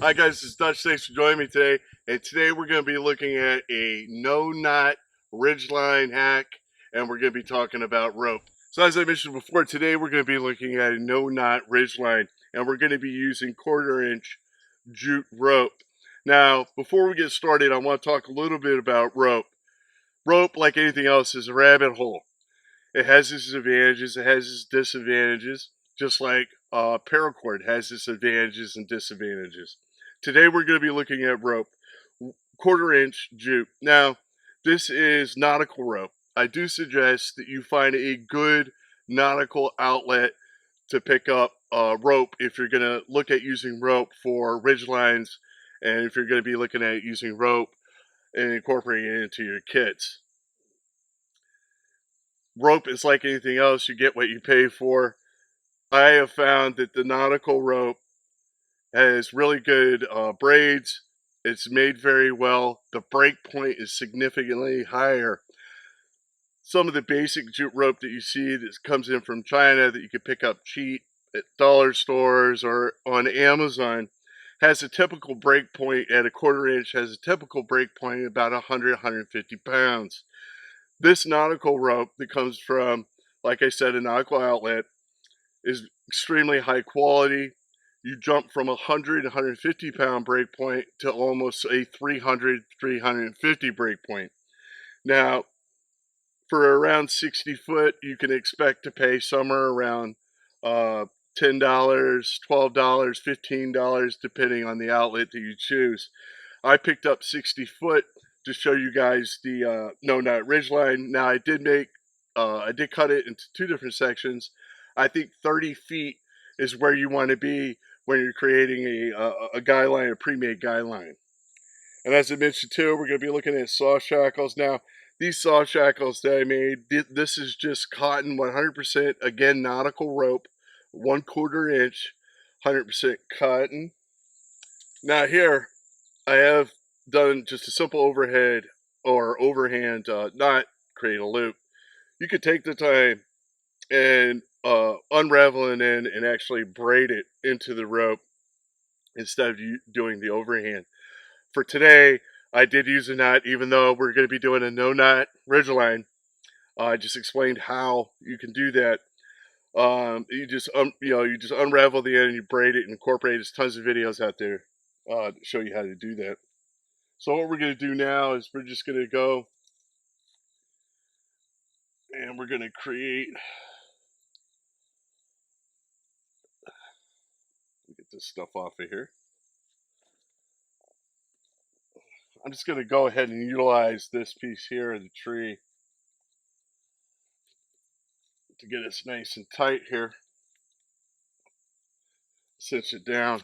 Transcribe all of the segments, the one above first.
Hi guys, this is Dutch. Thanks for joining me today. And today we're going to be looking at a no-knot ridgeline hack, and we're going to be talking about rope. So as I mentioned before, today we're going to be looking at a no-knot ridgeline, and we're going to be using 1/4-inch jute rope. Now, before we get started, I want to talk a little bit about rope. Rope, like anything else, is a rabbit hole. It has its advantages, it has its disadvantages, just like paracord has its advantages and disadvantages. Today we're going to be looking at rope, 1/4-inch jute. Now, this is nautical rope. I do suggest that you find a good nautical outlet to pick up rope if you're going to look at using rope for ridge lines, and if you're going to be looking at using rope and incorporating it into your kits. Rope is like anything else, you get what you pay for. I have found that the nautical rope has really good braids. It's made very well. The break point is significantly higher. Some of the basic jute rope that you see that comes in from China that you can pick up cheap at dollar stores or on Amazon has a typical break point at a 1/4 inch, has a typical break point at about 150 pounds. This nautical rope that comes from, like I said, a nautical outlet is extremely high quality. You jump from 150 pound break point to almost a 350 break point. Now, for around 60 foot, you can expect to pay somewhere around $10, $12, $15, depending on the outlet that you choose. I picked up 60 foot to show you guys the no-knot ridgeline. Now, I did cut it into two different sections. I think 30 feet is where you want to be when you're creating a guy line, a pre-made guy line. And as I mentioned too, we're going to be looking at soft shackles. Now, these soft shackles that I made, this is just cotton, 100%, again, nautical rope, 1/4 inch, 100% cotton. Now here, I have done just a simple overhead or overhand knot, create a loop. You could take the time and unravel it in and actually braid it into the rope instead of you doing the overhand. For today, I did use a knot, even though we're going to be doing a no knot ridgeline. I just explained how you can do that. You just unravel the end and you braid it and incorporate. There's tons of videos out there to show you how to do that. So what we're going to do now is we're just going to go and we're going to create. Get this stuff off of here. I'm just going to go ahead and utilize this piece here of the tree to get us nice and tight here. Cinch it down.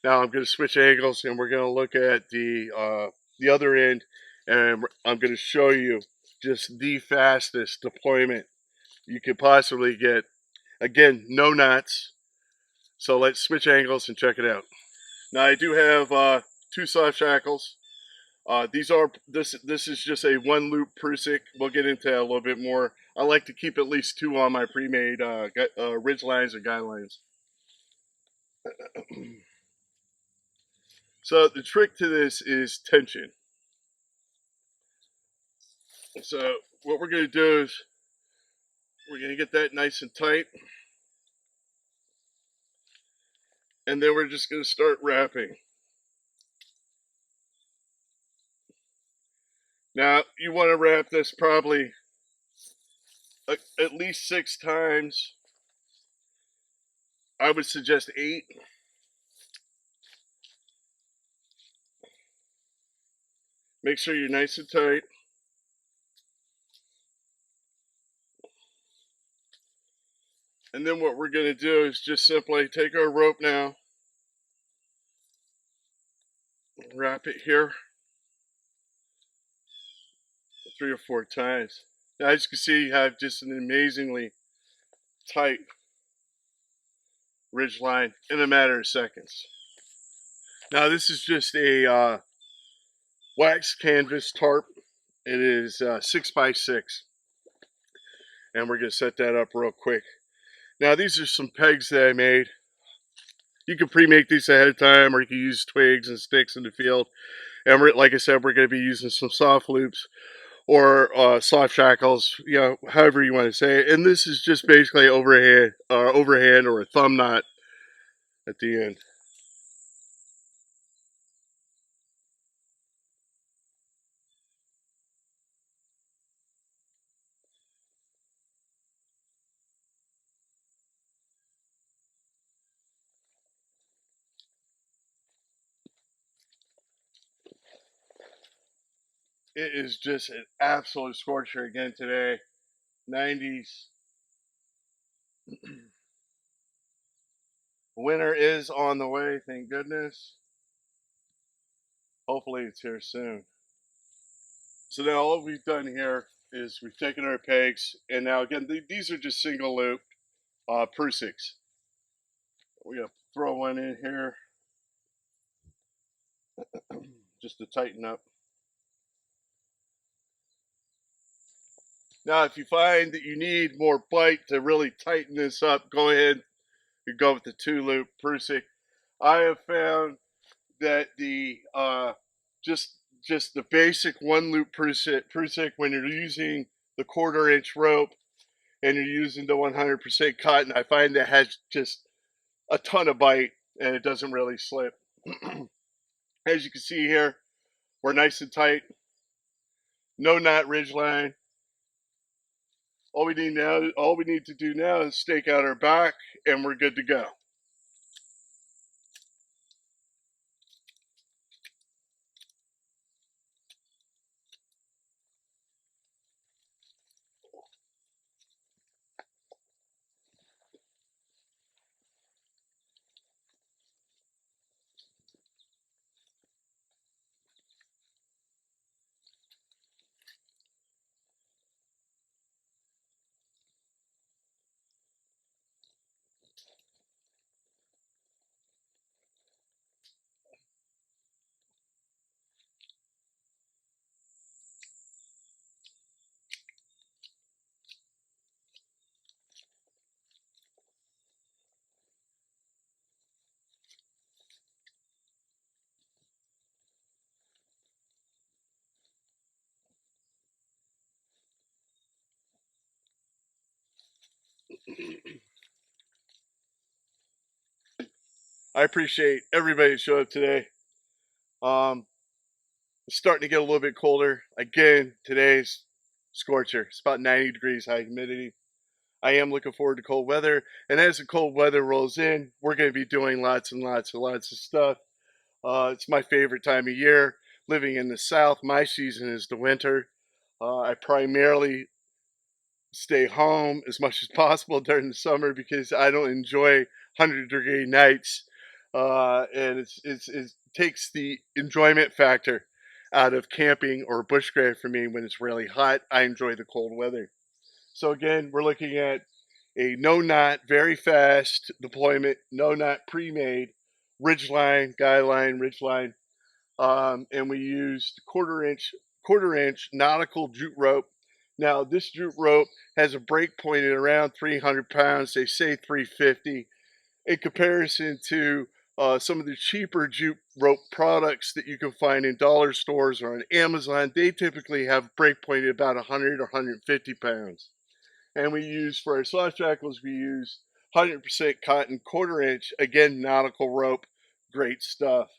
Now I'm going to switch angles and we're going to look at the other end, and I'm going to show you just the fastest deployment you could possibly get. Again, no knots. So let's switch angles and check it out. Now I do have two soft shackles. This is just a one loop Prusik. We'll get into that a little bit more. I like to keep at least two on my pre-made ridge lines or guy lines. So the trick to this is tension. So what we're going to do is we're going to get that nice and tight. And then we're just going to start wrapping. Now, you want to wrap this probably at least 6 times. I would suggest 8. Make sure you're nice and tight. And then what we're going to do is just simply take our rope now, wrap it here 3 or 4 times. Now, as you can see, you have just an amazingly tight ridge line in a matter of seconds. Now, this is just a wax canvas tarp. It is 6x6. And we're going to set that up real quick. Now, these are some pegs that I made. You can pre-make these ahead of time, or you can use twigs and sticks in the field. And like I said, we're going to be using some soft loops or soft shackles, however you want to say it. And this is just basically overhand or a thumb knot at the end. It is just an absolute scorcher again today. 90s. Winter is on the way, thank goodness. Hopefully it's here soon. So now all we've done here is we've taken our pegs, and now again, these are just single loop Prusiks. We're going to throw one in here just to tighten up. Now, if you find that you need more bite to really tighten this up, go ahead and go with the 2-loop Prusik. I have found that the just the basic 1-loop Prusik, when you're using the 1/4-inch rope and you're using the 100% cotton, I find that has just a ton of bite and it doesn't really slip. As you can see here, we're nice and tight. No knot ridge line. All we need to do now is stake out our back and we're good to go. I appreciate everybody that showed up today. It's starting to get a little bit colder. Again, today's scorcher. It's about 90 degrees high humidity. I am looking forward to cold weather. And as the cold weather rolls in, we're going to be doing lots and lots of stuff. It's my favorite time of year. Living in the South, my season is the winter. I primarily stay home as much as possible during the summer because I don't enjoy 100-degree nights, and it takes the enjoyment factor out of camping or bushcraft for me when it's really hot. I enjoy the cold weather. So again, we're looking at a no knot, very fast deployment, no knot pre-made ridgeline, guy line, ridgeline, and we used quarter inch nautical jute rope. Now this jute rope has a break point at around 300 pounds. They say 350. In comparison to some of the cheaper jute rope products that you can find in dollar stores or on Amazon, they typically have break point at about 100 or 150 pounds. And we use for our soft shackles, we use 100% cotton 1/4 inch, again nautical rope, great stuff.